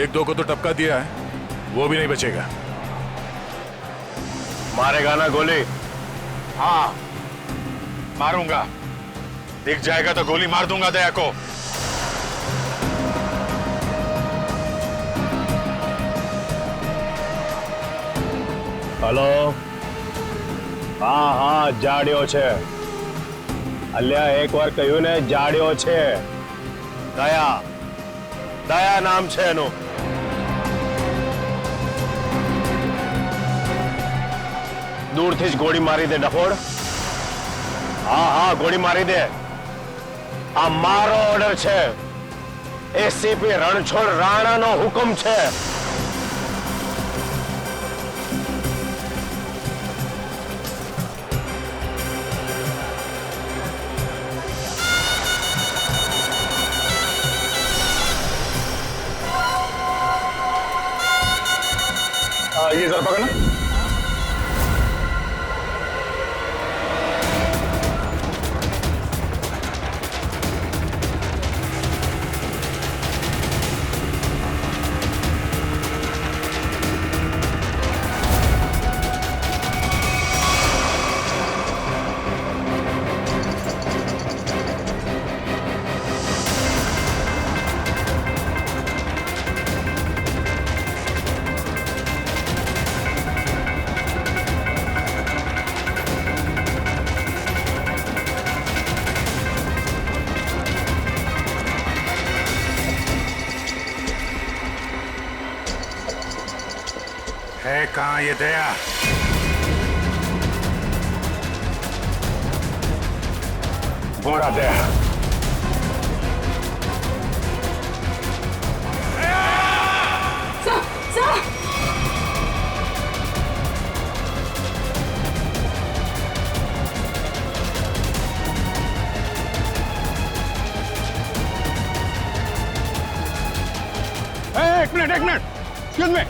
एक दो को तो टपका दिया है, वो भी नहीं बचेगा। मारेगा ना गोली? हाँ मारूंगा, दिख जाएगा तो गोली मार दूंगा दया को। हेलो, हाँ हाँ जाड्यो छे। अल्या एक बार कह્યું ને જાડ્યો છે। દયા દયા નામ છે એનું। दूरથી જ ગોળી મારી દે ડફોડ। हाँ हाँ गोली मारी दे। आ मारो ऑर्डर छे, एसीपी रणछोड़ राणा नो हुकुम छे। ये जरा पकड़ना। है कहाँ ये दया? बोरा दया। एक मिनट एक्सक्यूज मी।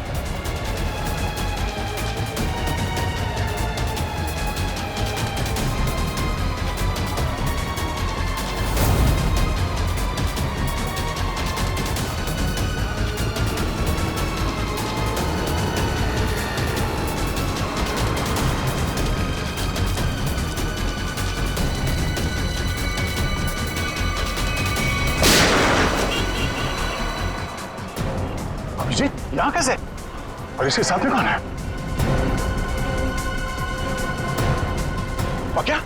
अभिजीत यहाँ कैसे? और इसके साथ में कौन है? और क्या?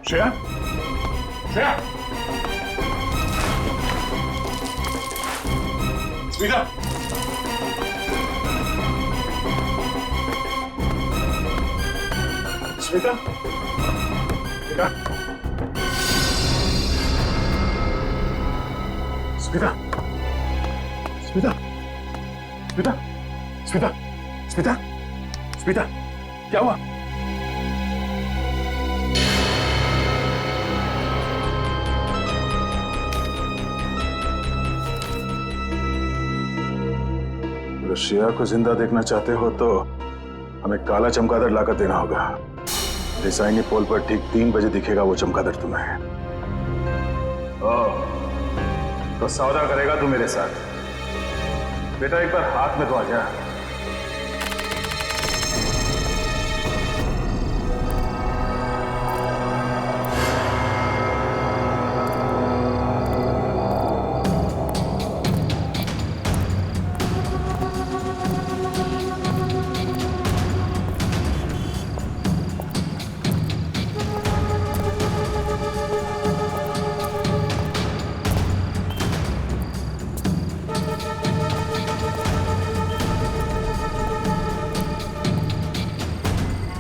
श्रेया? श्रेया? स्मिता? स्मिता? बेटा? स्मिता? स्मिता? स्मिता? स्मिता? स्मिता? स्मिता? क्या हुआ? श्रेया को जिंदा देखना चाहते हो तो हमें काला चमगादड़ लाकर देना होगा। डिजाइनी पोल पर ठीक 3 बजे दिखेगा वो चमगादड़ तुम्हें। तो सौदा करेगा तू मेरे साथ? बेटा एक बार हाथ में तो आ जा।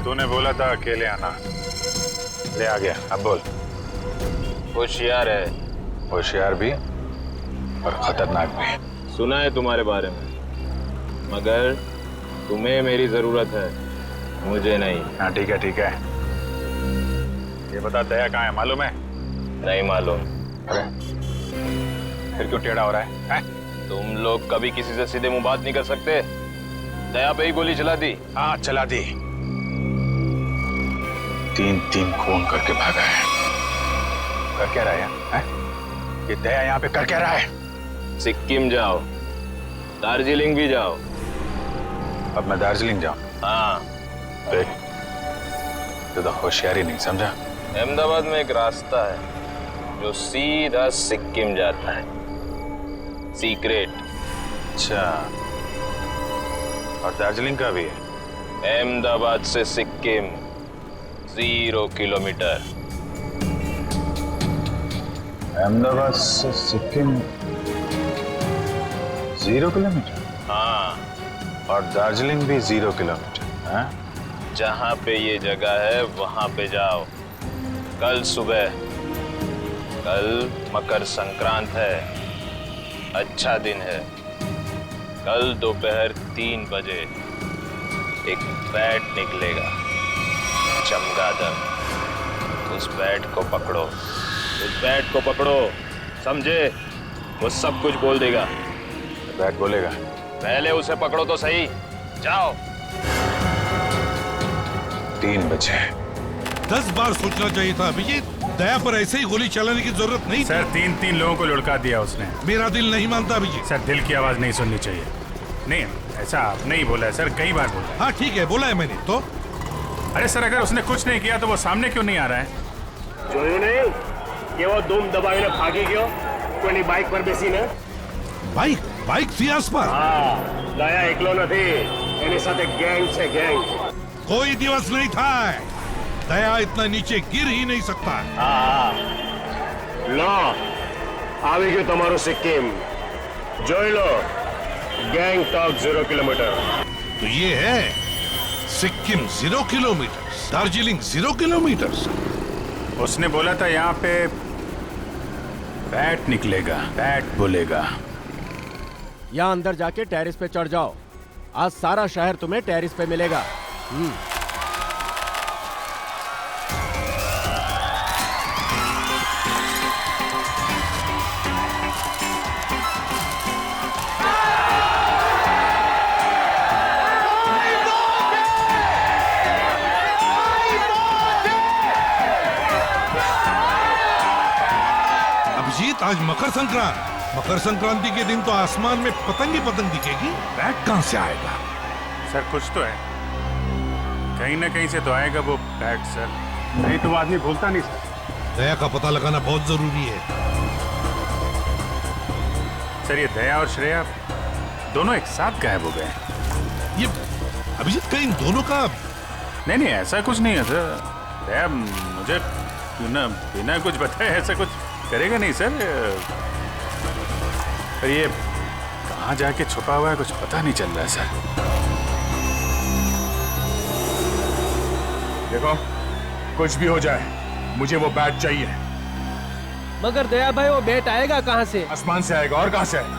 तूने बोला था अकेले आना, ले आ गया। अब बोल। होशियार है, होशियार भी और खतरनाक भी। सुना है तुम्हारे बारे में, मगर तुम्हें मेरी जरूरत है, मुझे नहीं। हाँ ठीक है ठीक है। ये बता दया कहाँ है, मालूम है? नहीं मालूम। अरे फिर क्यों टेढ़ा हो रहा है? तुम लोग कभी किसी से सीधे मुंह बात नहीं कर सकते। दया पे ही गोली चला दी। हाँ चला दी। 3-3 खून करके भागा है। कर क्या रहा है? ये दया यहाँ पे कर क्या रहा है? सिक्किम जाओ, दार्जिलिंग भी जाओ। अब मैं दार्जिलिंग जाऊँ? हाँ। देख, तो होशियारी नहीं समझा। अहमदाबाद में एक रास्ता है जो सीधा सिक्किम जाता है, सीक्रेट। अच्छा, और दार्जिलिंग का भी है? अहमदाबाद से सिक्किम 0 किलोमीटर। अहमदाबाद से सिक्किम 0 किलोमीटर? हाँ, और दार्जिलिंग भी 0 किलोमीटर? हाँ? जहाँ पे ये जगह है वहां पे जाओ। कल सुबह, कल मकर संक्रांत है, अच्छा दिन है। कल दोपहर 3 बजे एक बैट निकलेगा, चमगादड़। उस बैट को पकड़ो, उस बैट को पकड़ो, समझे? वो सब कुछ बोल देगा। बैट बोलेगा? पहले उसे पकड़ो तो सही। जाओ। 3 बजे। 10 बार सोचना चाहिए था अभिजीत। दया पर ऐसे ही गोली चलाने की जरूरत नहीं। सर 3 लोगों को लुढ़का दिया उसने। मेरा दिल नहीं मानता अभिजीत। सर दिल की आवाज नहीं सुननी चाहिए। नहीं ऐसा आपने ही बोला है सर, कई बार बोला है। हाँ ठीक है, बोला है मैंने तो। अरे सर अगर उसने कुछ नहीं किया तो वो सामने क्यों नहीं आ रहा है? જોયું નહીં કે वो धूम दबाવીને ભાગી ગયો કોઈની બાઇક પર બેસીને? बाइक थी आसपास। હા, દયા એકલો નથી, એની સાથે ગેંગ છે, ગેંગ। कोई दिवस नहीं था। दया इतना नीचे गिर ही नहीं सकता। હા, લો આવી ગયું તમારું સિક્કિમ, જોઈ લો। ગેંગટોક 0 કિલોમીટર। तो ये है सिक्किम 0 किलोमीटर, दार्जिलिंग 0 किलोमीटर। उसने बोला था यहाँ पे बैट निकलेगा, बैट बोलेगा। यहाँ अंदर जाके टेरिस पे चढ़ जाओ। आज सारा शहर तुम्हें टेरिस पे मिलेगा। अभिजीत, आज मकर संक्रांति। मकर संक्रांति के दिन तो आसमान में पतंग ही पतंग दिखेगी। बैट कहाँ से आएगा? सर कुछ तो है, कहीं ना कहीं से तो आएगा वो बैट सर। नहीं तो वो आदमी भूलता नहीं सर। दया का पता लगाना बहुत जरूरी है। सर ये दया और श्रेया दोनों एक साथ गायब हो गए। ये अभिजीत, कहीं इन दोनों का? नहीं नहीं ऐसा कुछ नहीं है सर। दया मुझे बिना कुछ बताए ऐसा कुछ करेगा नहीं सर। पर ये कहाँ जाके छुपा हुआ है कुछ पता नहीं चल रहा है सर। देखो, कुछ भी हो जाए मुझे वो बैट चाहिए। मगर दया भाई, वो बैट आएगा कहाँ से? आसमान से आएगा, और कहाँ से आएगा?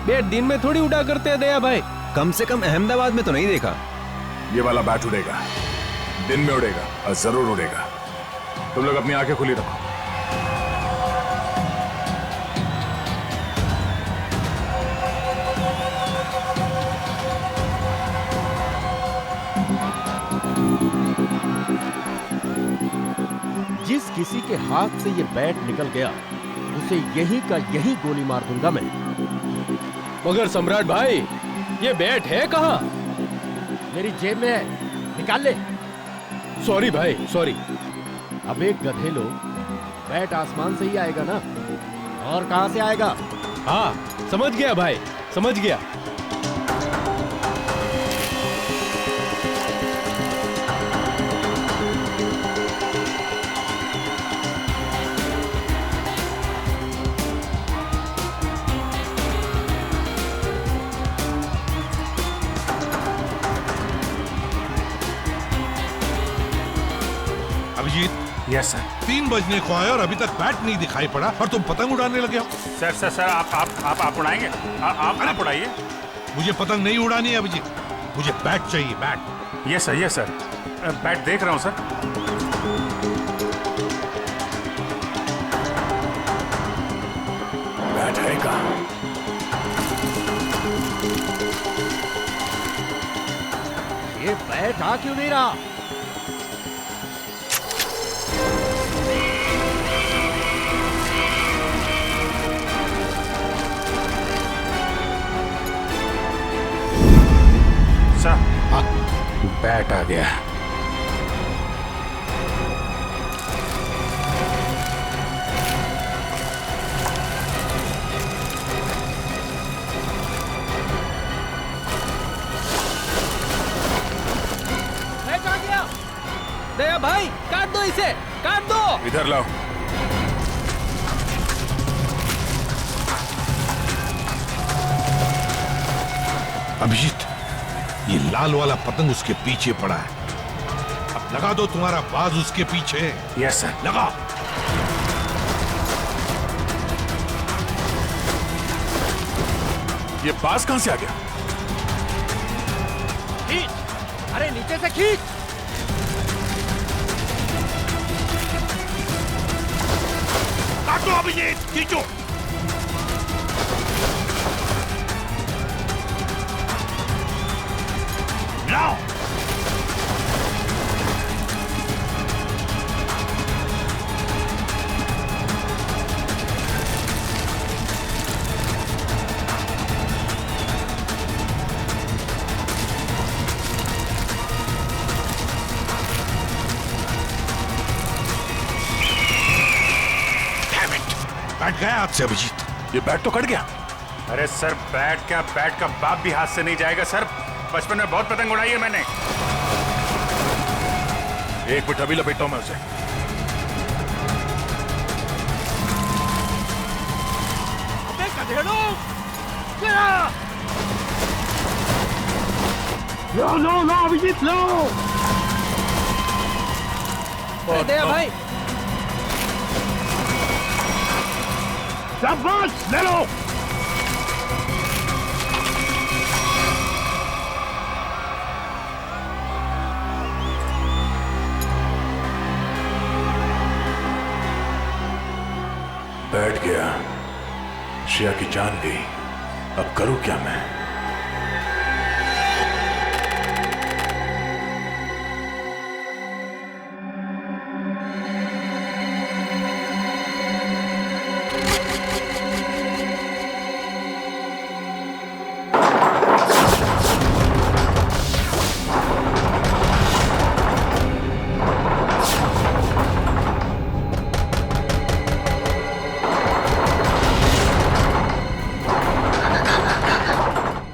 बैट दिन में थोड़ी उड़ा करते हैं दया भाई। कम से कम अहमदाबाद में तो नहीं देखा। ये वाला बैट उड़ेगा, दिन में उड़ेगा और जरूर उड़ेगा। तुम लोग अपनी आंखें खुली रखो। जिस किसी के हाथ से ये बैट निकल गया उसे यही का यही गोली मार दूंगा मैं। मगर सम्राट भाई, ये बैट है कहाँ? मेरी जेब में है, निकाल ले। सॉरी भाई, सॉरी। अब एक गधे लोग, बैट आसमान से ही आएगा ना, और कहां से आएगा? हाँ समझ गया भाई, समझ गया। Abhijit, yes sir. 3 बजने को आए और अभी तक बैट नहीं दिखाई पड़ा और तुम पतंग उड़ाने लगे हो। सर सर सर आप उड़ाएंगे? आप उड़ाइए। मुझे पतंग नहीं उड़ानी है अभिजीत, मुझे बैट चाहिए, बैट। यस सर बैट देख रहा हूँ सर। बैट है कहाँ? ये बैट आ क्यों नहीं रहा? सर बैट आ गया। बैट आ गया। दया भाई, काट दो इसे, काट दो। इधर लाओ। अभिजीत, ये लाल वाला पतंग उसके पीछे पड़ा है, अब लगा दो तुम्हारा बाज उसके पीछे। Yes sir. लगा। ये बाज कहां से आ गया? खींच, अरे नीचे से खींच। काटो अभिजीत, खींचो। लाओ। बैठ गया हाथ से अभिजीत। ये बैट तो कट गया। अरे सर बैट का बाप भी हाथ से नहीं जाएगा सर। बचपन में बहुत पतंग उड़ाई है मैंने। एक मिनट, अभी लपेटता हूं मैं उसे। अबे गधेड़ो, लो अभिजीत लो। दया भाई, शाबाश, ले लो। बैठ गया, श्रेया की जान गई। अब करूं क्या मैं?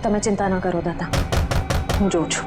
તમે ચિંતા ન કરો દાદા, હું જોઉં છું.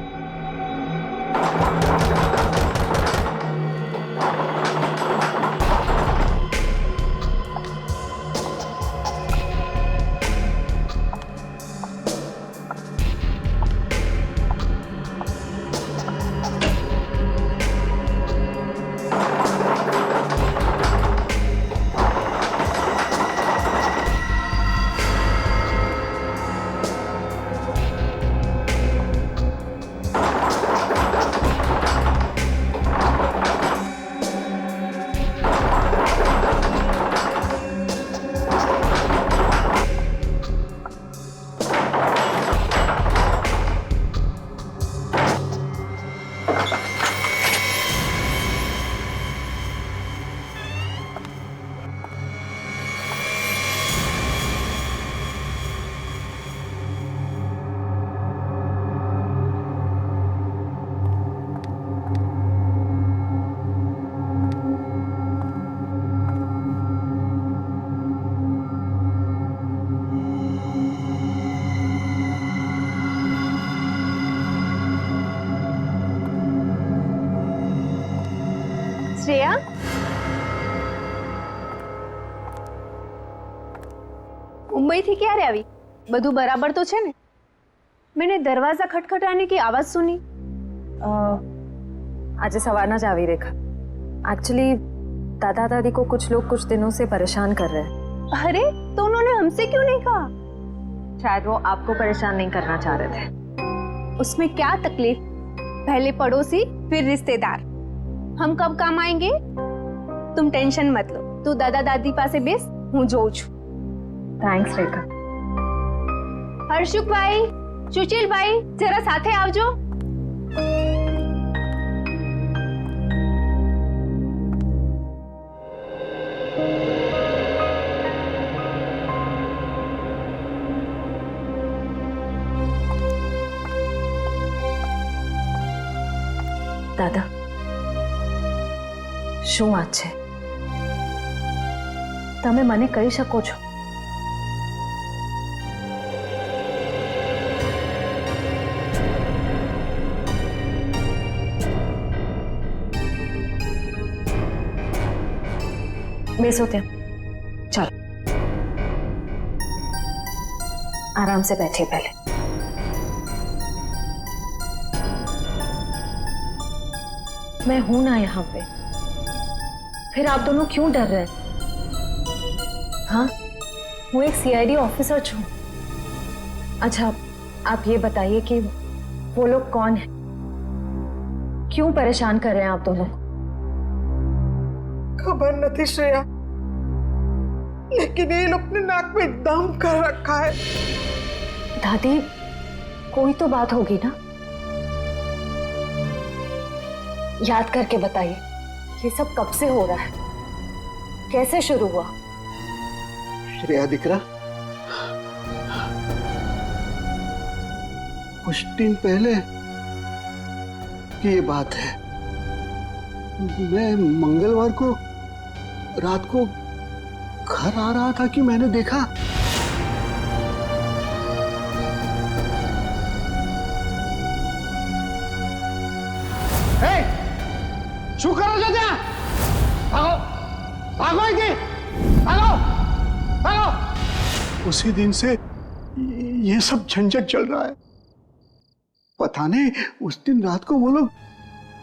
શ્રેયા, मुंबईથી ક્યારે આવી? બધું બરાબર તો છે ને? मैंने दरवाजा खटखटाने की आवाज सुनी. આજે સવારના જ આવી રેખા. एक्चुअली दादा दादी को कुछ लोग कुछ दिनों से परेशान कर रहे हैं। अरे तो उन्होंने हमसे क्यों नहीं कहा? शायद वो आपको परेशान नहीं करना चाह रहे थे। उसमें क्या तकलीफ, पहले पड़ोसी फिर रिश्तेदार, हम कब काम आएंगे? तुम टेंशन मत लो, तू दादा दादी पासे बेस, हूँ जोઉં છું। थैंक्स रेखा। हर्षुक भाई, सुशील भाई, जरा साथे आवजो। દાદા, શું વાત છે? તમે મને કહી શકો છો? બેસો ત્યાં, ચાલો आराम से बैठिए पहले। मैं हूं ना यहाँ पे, फिर आप दोनों क्यों डर रहे हैं? हाँ, वो एक सीआईडी ऑफिसर छू। अच्छा, आप ये बताइए कि वो लोग कौन है, क्यों परेशान कर रहे हैं आप दोनों? खबर नहीं श्रेया, लेकिन ये लोग ने नाक में दम कर रखा है। दादी, कोई तो बात होगी ना, याद करके बताइए, ये सब कब से हो रहा है, कैसे शुरू हुआ? श्रेया दिकरा, कुछ दिन पहले की ये बात है। मैं मंगलवार को रात को घर आ रहा था कि मैंने देखा शू करो जो त्या? भागो भागो इधर, भागो भागो। उसी दिन से ये सब झंझट चल रहा है। पता नहीं उस दिन रात को वो लोग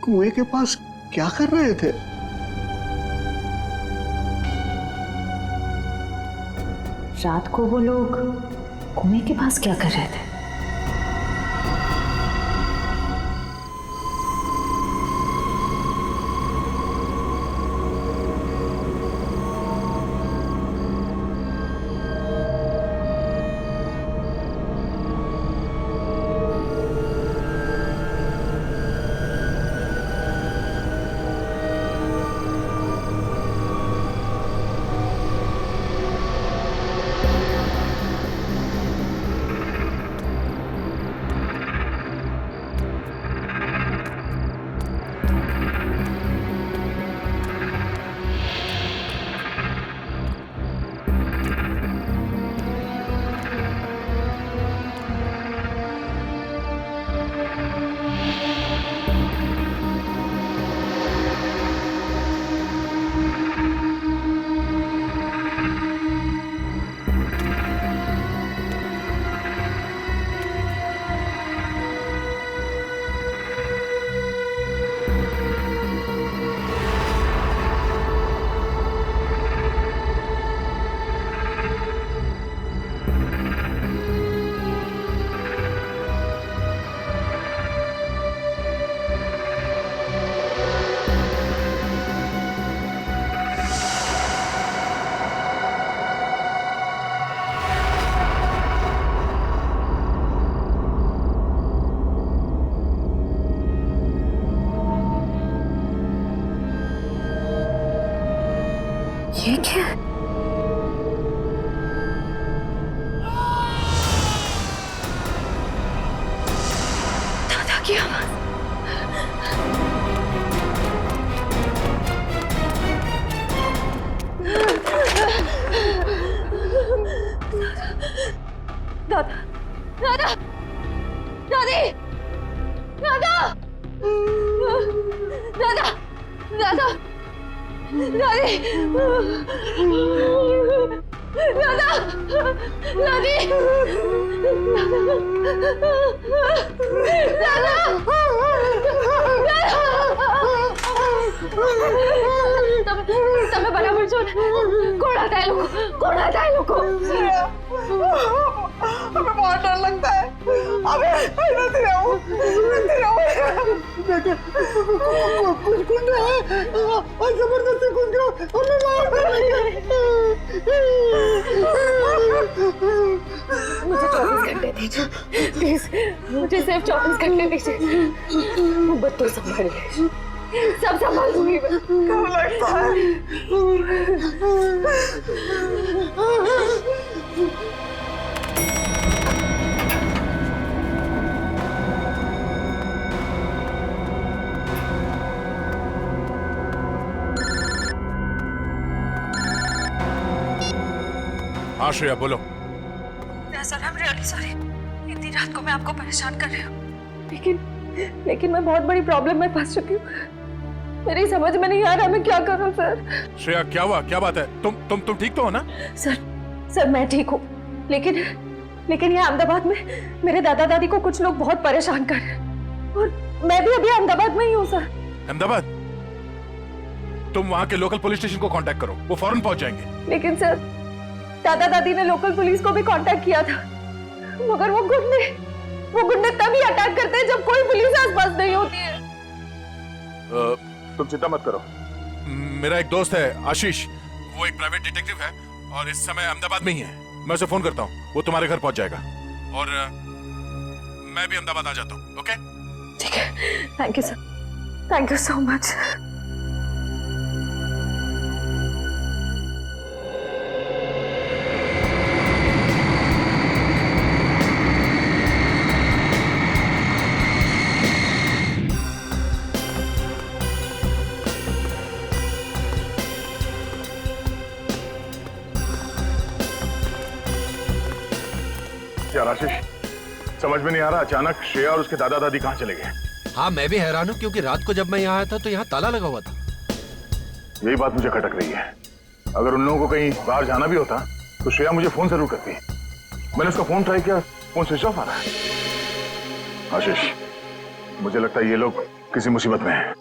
कुएं के पास क्या कर रहे थे। रात को वो लोग कुएं के पास क्या कर रहे थे? ये क्या? दादा की आवाज। दादा, दादा, दादी, दादा, दादा, दादा, दादी, दादा, दादी, दादा, दादा, कौन आता है लोगों? कौन आता है लोगों? हमें बहुत डर लगता है। अबे नहीं रहो, बेटा कुछ गुंडे हैं और जबरदस्ती घुस गए, हमें मार डालेंगे। मुझे 24 घंटे दीजिए प्लीज, मुझे सिर्फ 24 घंटे दीजिए। वो बच्चों संभालिए, सब संभाल लूंगी मैं। कब लगता है? हाँ श्रेया बोलो। Sir I am really sorry, इतनी रात को मैं आपको परेशान कर रही हूँ, लेकिन मैं बहुत बड़ी प्रॉब्लम में फंस चुकी हूँ। मेरी समझ में नहीं आ रहा मैं क्या करूँ सर। श्रेया क्या हुआ, क्या बात है? तुम ठीक तो हो ना? सर मैं ठीक हूँ, लेकिन यहाँ अहमदाबाद में मेरे दादा दादी को कुछ लोग बहुत परेशान कर रहे हैं और मैं भी अभी अहमदाबाद में ही हूँ सर। अहमदाबाद? तुम वहाँ के लोकल पुलिस स्टेशन को कांटेक्ट करो, वो फौरन पहुंच जाएंगे। लेकिन सर दादा दादी ने लोकल पुलिस को भी कांटेक्ट किया था, मगर वो गुंडे तभी अटैक करते हैं जब कोई पुलिस आसपास नहीं होती है। तुम चिंता मत करो, मेरा एक दोस्त है आशीष, वो एक प्राइवेट डिटेक्टिव है और इस समय अहमदाबाद में ही है। मैं उसे फोन करता हूँ, वो तुम्हारे घर पहुंच जाएगा और मैं भी अहमदाबाद आ जाता हूँ। ओके ठीक है, thank you sir, thank you so much. यार आशीष, समझ में नहीं आ रहा, अचानक श्रेया और उसके दादा दादी कहाँ चले गए? हाँ मैं भी हैरान हूँ, क्योंकि रात को जब मैं यहाँ आया था तो यहाँ ताला लगा हुआ था। यही बात मुझे खटक रही है। अगर उन लोगों को कहीं बाहर जाना भी होता तो श्रेया मुझे फोन जरूर करती। मैंने उसका फोन ट्राई किया, फोन स्विच ऑफ आ रहा है। आशीष, मुझे लगता है ये लोग किसी मुसीबत में हैं।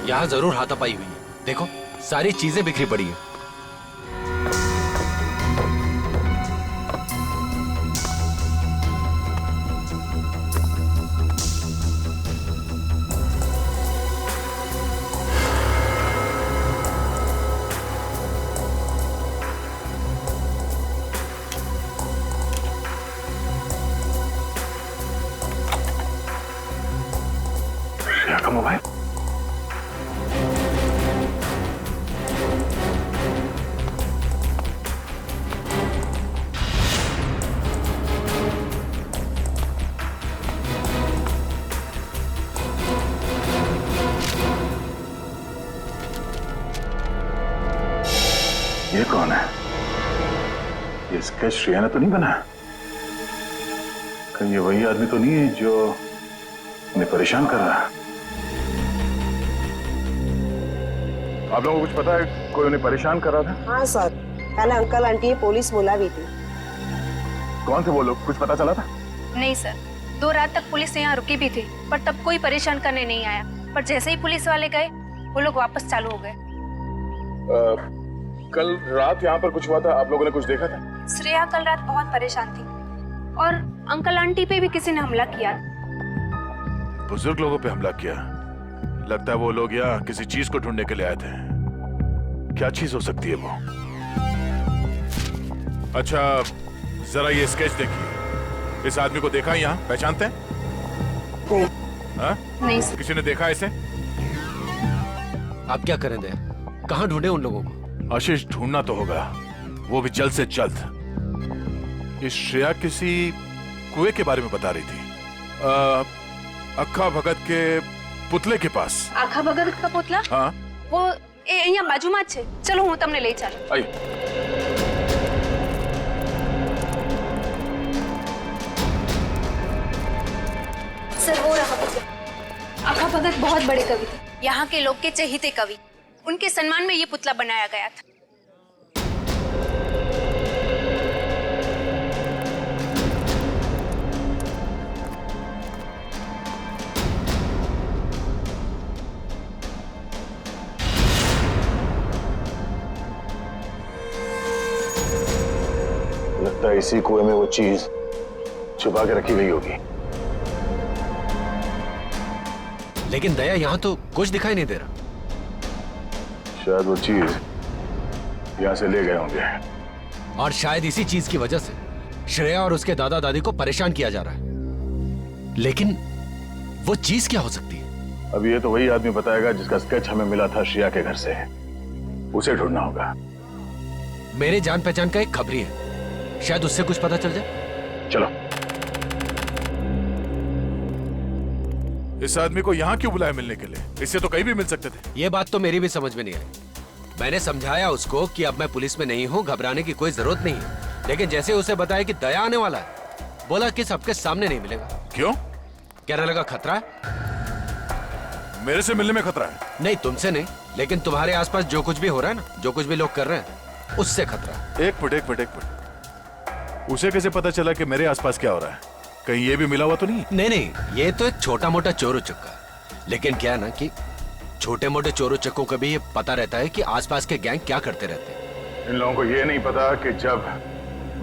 यहाँ जरूर हाथापाई हुई है, देखो सारी चीजें बिखरी पड़ी है। श्रेया का मोबाइल? ये कौन है? ये स्केच श्रेया ने तो नहीं बनाया? कहीं ये वही आदमी तो नहीं है जो उन्हें परेशान कर रहा है? आप लोगों को कुछ पता है कोई उन्हें परेशान कर रहा था? हाँ सर, कल अंकल आंटी पुलिस बुला भी थी। कौन थे वो लोग, कुछ पता चला था? नहीं सर, 2 रात तक पुलिस यहाँ रुकी भी थी, पर तब कोई परेशान करने नहीं आया। पर जैसे ही पुलिस वाले गए वो लोग वापस चालू हो गए। कल रात यहाँ पर कुछ हुआ था, आप लोगों ने कुछ देखा था? श्रेया कल रात बहुत परेशान थी और अंकल आंटी पे भी किसी ने हमला किया। बुजुर्ग लोगों पे हमला किया? लगता है वो लोग यहाँ किसी चीज को ढूंढने के लिए आए थे। क्या चीज हो सकती है वो? अच्छा जरा ये स्केच देखिए, इस आदमी को देखा यहाँ, पहचानते हैं? हाँ? नहीं सर। किसी ने देखा इसे? आप क्या करें दे, कहाँ ढूंढे उन लोगों को? आशीष ढूंढना तो होगा, वो भी जल्द से जल्द। ये श्रेया किसी कुएं के बारे में बता रही थी, अक्खा भगत के पुतले के पास। आखा भगत का पुतला? हाँ वो यहाँ बाजू में છે, चलो હું તમને લઈ ચાલું। आइए। सर वो रहा पुतला। आखा भगत बहुत बड़े कवि थे, यहाँ के लोग के चहेते कवि। उनके सम्मान में ये पुतला बनाया गया था। लगता है इसी कुएं में वो चीज छुपा के रखी गई होगी। लेकिन दया, यहाँ तो कुछ दिखाई नहीं दे रहा। शायद वो चीज यहां से ले गए होंगे। और शायद इसी चीज की वजह से श्रेया और उसके दादा दादी को परेशान किया जा रहा है। लेकिन वो चीज क्या हो सकती है? अब ये तो वही आदमी बताएगा जिसका स्केच हमें मिला था श्रेया के घर से। उसे ढूंढना होगा। मेरे जान पहचान का एक खबरी है, शायद उससे कुछ पता चल जाए। चलो। इस आदमी को यहाँ क्यों बुलाया मिलने के लिए? इससे तो कहीं भी मिल सकते थे। ये बात तो मेरी भी समझ में नहीं आई। मैंने समझाया उसको कि अब मैं पुलिस में नहीं हूँ, घबराने की कोई जरूरत नहीं है। लेकिन जैसे उसे बताया कि दया आने वाला है, बोला कि सबके सामने नहीं मिलेगा। क्यों? कहने लगा खतरा है। मेरे से मिलने में खतरा है? नहीं, तुमसे नहीं, लेकिन तुम्हारे आसपास जो कुछ भी हो रहा है ना, जो कुछ भी लोग कर रहे हैं, उससे खतरा है। एक मिनट। उसे कैसे पता चला कि मेरे आसपास क्या हो रहा है? कहीं ये भी मिला हुआ तो नहीं? नहीं, ये तो एक छोटा मोटा चोर उचक्का। लेकिन क्या है ना कि छोटे मोटे चोर उचक्कों को भी ये पता रहता है कि आसपास के गैंग क्या करते रहते हैं। इन लोगों को ये नहीं पता कि जब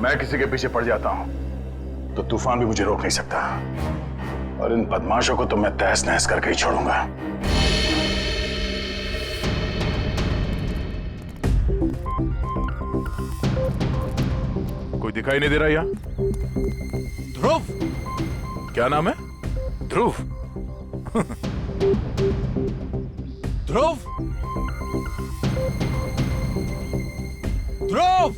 मैं किसी के पीछे पड़ जाता हूं तो तूफान भी मुझे रोक नहीं सकता। और इन बदमाशों को तो मैं तहस नहस करके ही छोड़ूंगा। कोई दिखाई नहीं दे रहा यहाँ? ध्रुव? क्या नाम है? ध्रुव? ध्रुव? ध्रुव?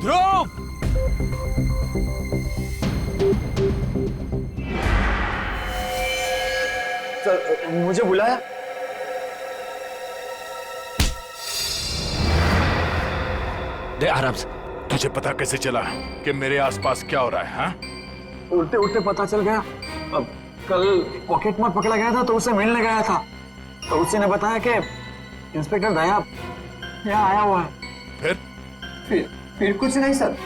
ध्रुव? सर, मुझे बुलाया? दे आराम से। तुझे पता कैसे चला कि मेरे आसपास क्या हो रहा है? हाँ? उड़ते उड़ते पता चल गया। अब कल पॉकेट में पकड़ा गया था तो उसे मिलने गया था, तो उसी ने बताया कि इंस्पेक्टर दया यहाँ आया हुआ है। फिर कुछ नहीं सर,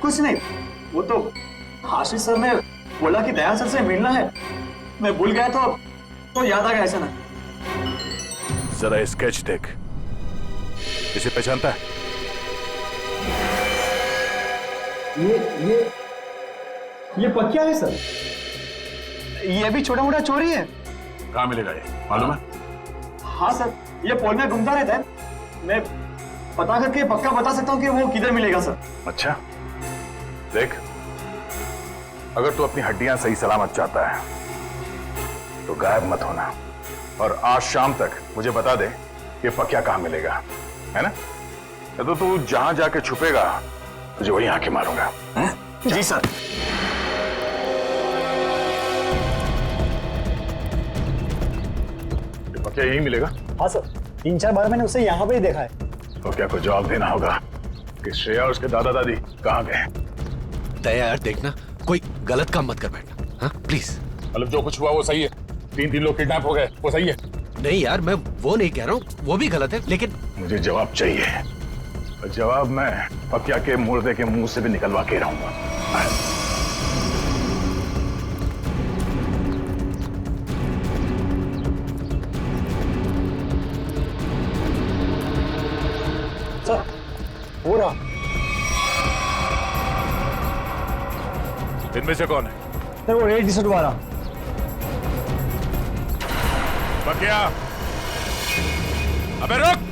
कुछ नहीं। वो तो आशीष सर ने बोला कि दया सर से मिलना है। मैं भूल गया तो याद आ गया। ऐसा ना, जरा स्केच देख। इसे पहचानता है? ये पक्या है सर। ये भी छोटा मोटा चोरी है। कहाँ मिलेगा ये, मालूम है? हाँ सर, ये पोल में घूमता रहता है। मैं पता करके पक्का बता सकता हूँ कि वो किधर मिलेगा सर। अच्छा, देख, अगर तू अपनी हड्डियां सही सलामत चाहता है तो गायब मत होना, और आज शाम तक मुझे बता दे कि पक्या कहाँ मिलेगा, है ना? तो तू जहां जाके छुपेगा तुझे वहीं आके मारूंगा। जी सर। पक्या यही मिलेगा? हाँ सर, 3-4 बार मैंने उसे यहाँ पे ही देखा है। पक्या को जवाब देना होगा कि श्रेया और उसके दादा दादी कहाँ गए। दया यार, देखना कोई गलत काम मत कर बैठना, हाँ प्लीज। मतलब जो कुछ हुआ वो सही है? 3 लोग किडनैप हो गए, वो सही है? नहीं यार, मैं वो नहीं कह रहा हूँ, वो भी गलत है, लेकिन मुझे जवाब चाहिए। और जवाब मैं पक्या के मुर्दे के मुंह से भी निकलवा के रहूंगा। सर, हो रहा। इनमें से कौन है? सर, वो रेड टी-शर्ट वाला। पक्या, अबे रुक!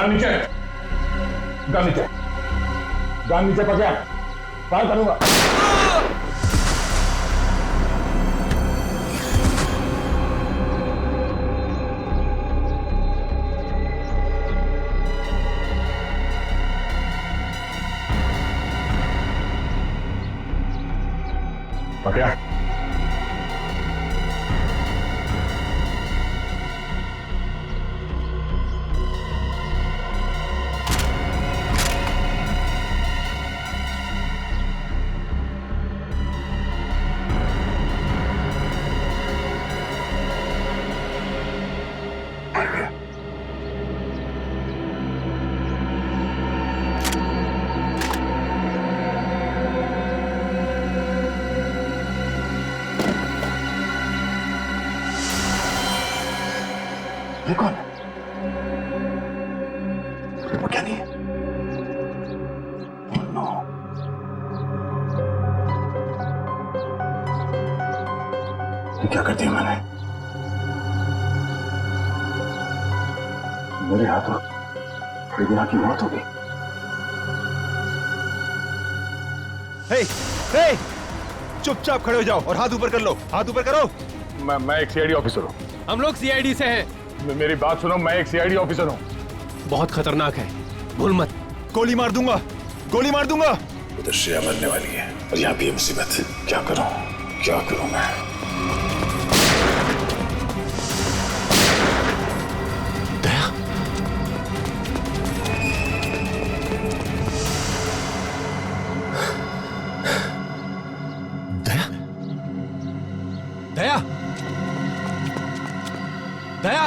गन नीचे, गन नीचे, गन नीचे पकड़, फायर करूंगा। पकड़ा। ये कौन है? वो क्या नहीं है? Oh, no. ये क्या कर दिया मैंने? मेरे हाथों रिगिना की मौत हो गई। हे, हे, चुपचाप खड़े हो जाओ और हाथ ऊपर कर लो। हाथ ऊपर करो। मैं एक सीआईडी ऑफिसर हूँ। हम लोग सीआईडी से हैं। मेरी बात सुनो, मैं एक सीआईडी ऑफिसर हूँ। बहुत खतरनाक है, भूल मत। गोली मार दूंगा, गोली मार दूंगा। उधर श्रेया मरने वाली है और यहाँ भी ये मुसीबत। क्या करूं, क्या करूं मैं? दया, दया, दया, दया।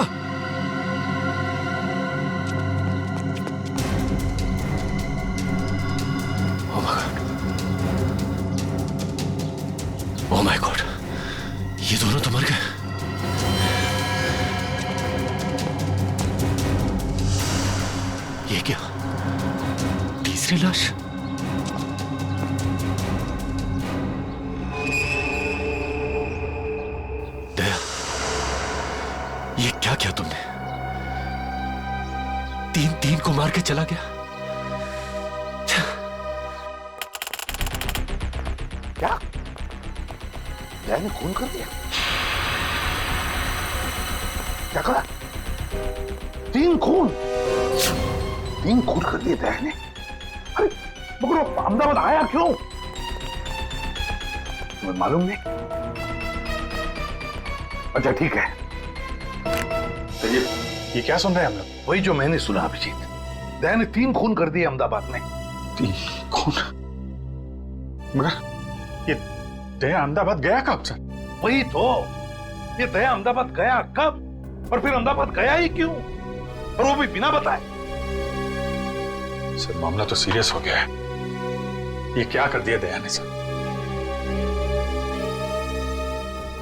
ओह माय गॉड, ये दोनों तो मर गए। ये क्या, तीसरी लाश? दया, ये क्या किया तुमने? तीन को मार के चला गया। क्या? दया ने खून कर दिया? क्या करा? 3 खून कर दिए दया ने? अरे मगर वो अहमदाबाद आया क्यों? तुम्हें मालूम नहीं? अच्छा ठीक है, तो ये क्या सुन रहे हैं हम लोग? वही जो मैंने सुना अभिजीत। दया ने 3 खून कर दिए अहमदाबाद में। 3 खून? मगर ये दया अहमदाबाद गया कब सर? वही तो, ये दया अहमदाबाद गया कब और फिर अहमदाबाद गया ही क्यों, और वो भी बिना बताए? सर मामला तो सीरियस हो गया है। ये क्या कर दिया दया ने सर?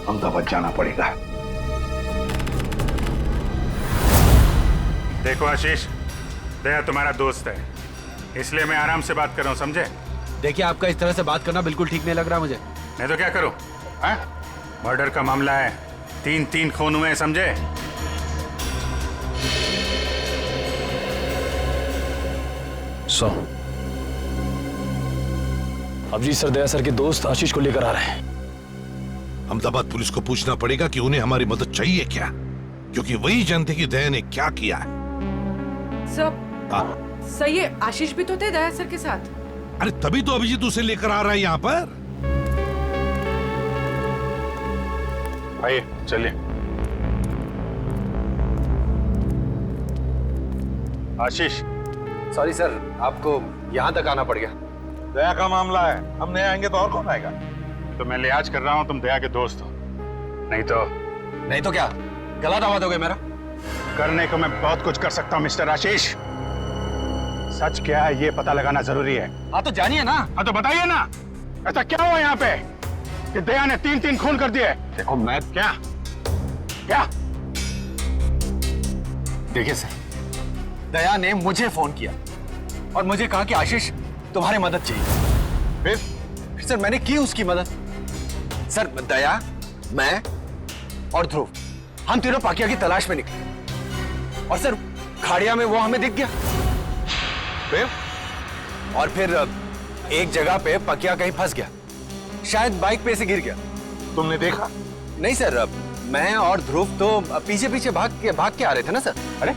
अहमदाबाद जाना पड़ेगा। देखो आशीष, दया तुम्हारा दोस्त है, इसलिए मैं आराम से बात कर रहा हूँ, समझे? देखिए, आपका इस तरह से बात करना बिल्कुल ठीक नहीं लग रहा मुझे। नहीं तो क्या करूं? मर्डर का मामला है, 3 खून हुए हैं, समझे? अभिजीत सर दया सर के दोस्त आशीष को लेकर आ रहे हैं। अहमदाबाद पुलिस को पूछना पड़ेगा कि उन्हें हमारी मदद चाहिए क्या, क्योंकि वही जानते कि दया ने क्या किया है। सर ये आशीष भी तो थे दया सर के साथ। अरे तभी तो अभिजीत उसे लेकर आ रहा है यहाँ पर। आइए चलिए। आशीष, सॉरी सर, आपको यहाँ तक आना पड़ गया। दया का मामला है, हम नहीं आएंगे तो और कौन आएगा? तो मैं लिहाज कर रहा हूँ, तुम दया के दोस्त हो। नहीं तो क्या गला दावा दोगे मेरा? करने को मैं बहुत कुछ कर सकता हूँ मिस्टर आशीष। सच क्या है ये पता लगाना जरूरी है। हाँ तो जानिए ना। हाँ तो बताइए ना, ऐसा क्या हुआ यहाँ पे कि दया ने 3 खून कर दिए? देखो मैं क्या देखिए सर, दया ने मुझे फोन किया और मुझे कहा कि आशीष तुम्हारी मदद चाहिए। फिर सर मैंने की उसकी मदद। सर दया, मैं और ध्रुव, हम तीनों पाकिया की तलाश में निकले और सर खाड़िया में वो हमें दिख गया। फिर? और फिर एक जगह पे पकिया कहीं फंस गया, शायद बाइक पे से गिर गया। तुमने देखा? नहीं सर, मैं और ध्रुव तो पीछे पीछे भाग के आ रहे थे ना सर। अरे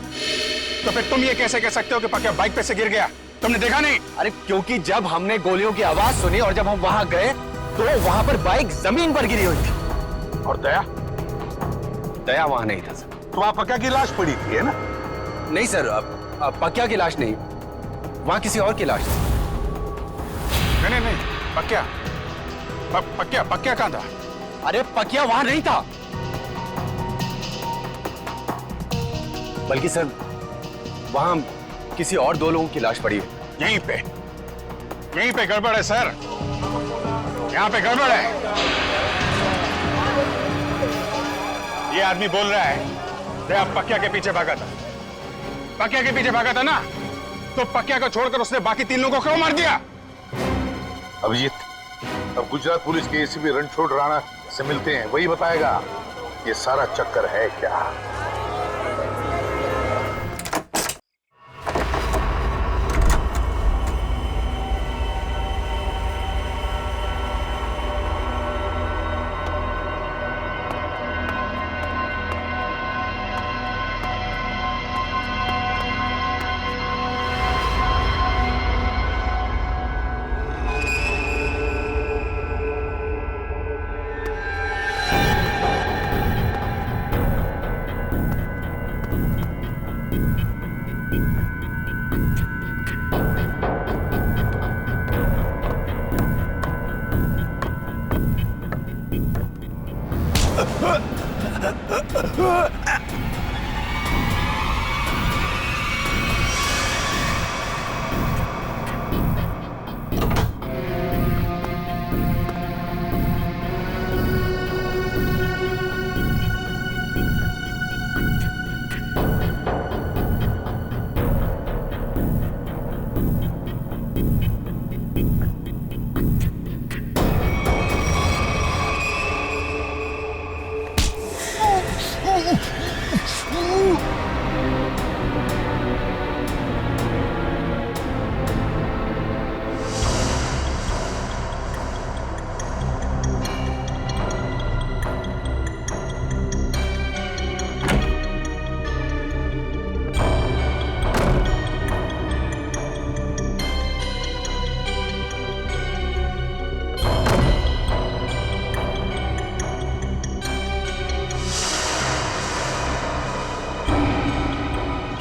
तो फिर तुम ये कैसे कह सकते हो कि पकिया बाइक पे से गिर गया? तुमने देखा नहीं? अरे क्योंकि जब हमने गोलियों की आवाज सुनी और जब हम वहां गए तो वहां पर बाइक जमीन पर गिरी हुई थी। और दया? दया वहां नहीं था सर। तो वहां पक्का की लाश पड़ी थी, है ना? नहीं सर, पकिया की लाश नहीं, वहां किसी और की लाश थी। नहीं, पक्या कहां था? अरे पकिया वहां नहीं था, बल्कि सर वहां किसी और 2 लोगों की लाश पड़ी है। यहीं पे गड़बड़ है सर, यहां पे गड़बड़ है। ये आदमी बोल रहा है दया पकिया के पीछे भागा था। पकिया के पीछे भागा था ना, तो पकिया को छोड़कर उसने बाकी 3 लोगों को क्यों मार दिया? अभिजीत, अब गुजरात पुलिस के एसीपी रणछोड़ राणा से मिलते हैं, वही बताएगा ये सारा चक्कर है क्या।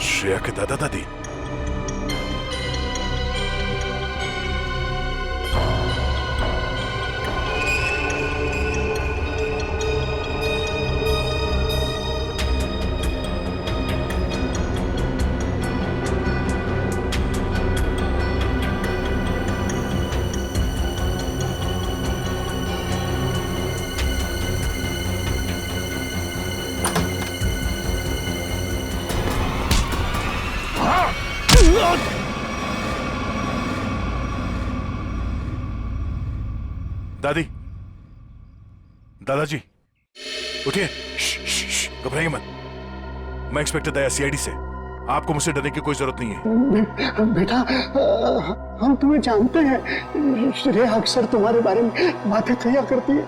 श्रेया के दादा दादी? दादी, दादाजी, उठिए। घबराइए मत। मैं इंस्पेक्टर दया, सीआईडी से। आपको मुझसे डरने की कोई जरूरत नहीं है। बेटा, हम तुम्हें जानते हैं। श्रेया अक्सर तुम्हारे बारे में बातें किया करती है।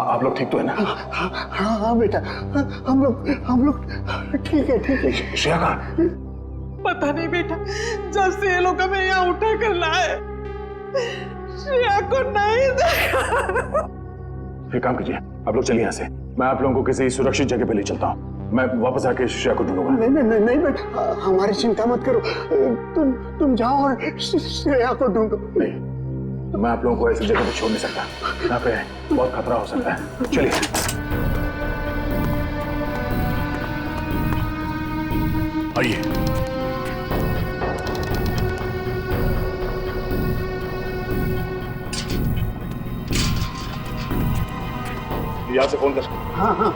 आप लोग ठीक तो है ना? हाँ बेटा, हम लोग ठीक है। श्रेया कहाँ? पता नहीं बेटा, जब से ये लोग हमें यहाँ उठा कर लाए, श्रेया को नहीं देखा। एक काम कीजिए, आप लोग चलिए यहाँ से। मैं आप लोगों को किसी सुरक्षित जगह पे ले चलता हूँ। मैं वापस आके श्रेया को ढूंढूंगा। नहीं बेटा, हमारी चिंता मत करो। तुम जाओ और श्रेया को ढूंढो। नहीं, मैं आप लोगों को ऐसी जगह पे छोड़ नहीं सकता। यहाँ पे बहुत खतरा हो सकता है। चलिए। आइए। यहाँ से फोन कर। हाँ।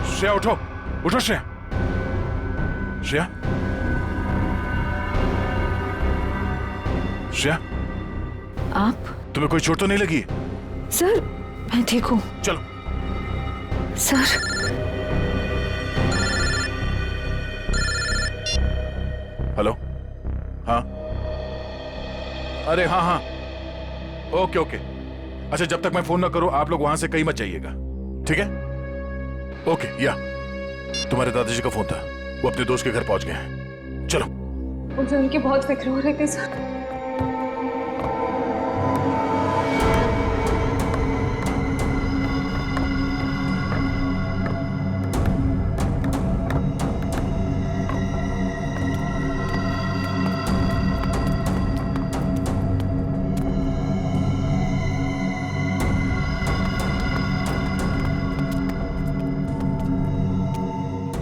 श्रेया उठो, उठो श्रेया। श्रेया, श्रेया, आप? तुम्हें कोई चोट तो नहीं लगी? सर मैं ठीक हूँ। चलो। सर हेलो, हाँ, अरे हाँ हाँ, ओके ओके। अच्छा, जब तक मैं फोन ना करूं आप लोग वहां से कहीं मत जाइएगा, ठीक है? ओके। या तुम्हारे दादाजी का फोन था, वो अपने दोस्त के घर पहुंच गए हैं। चलो। मुझे उनकी बहुत फिक्र हो रही थी सर।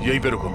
यहीं पे रुको।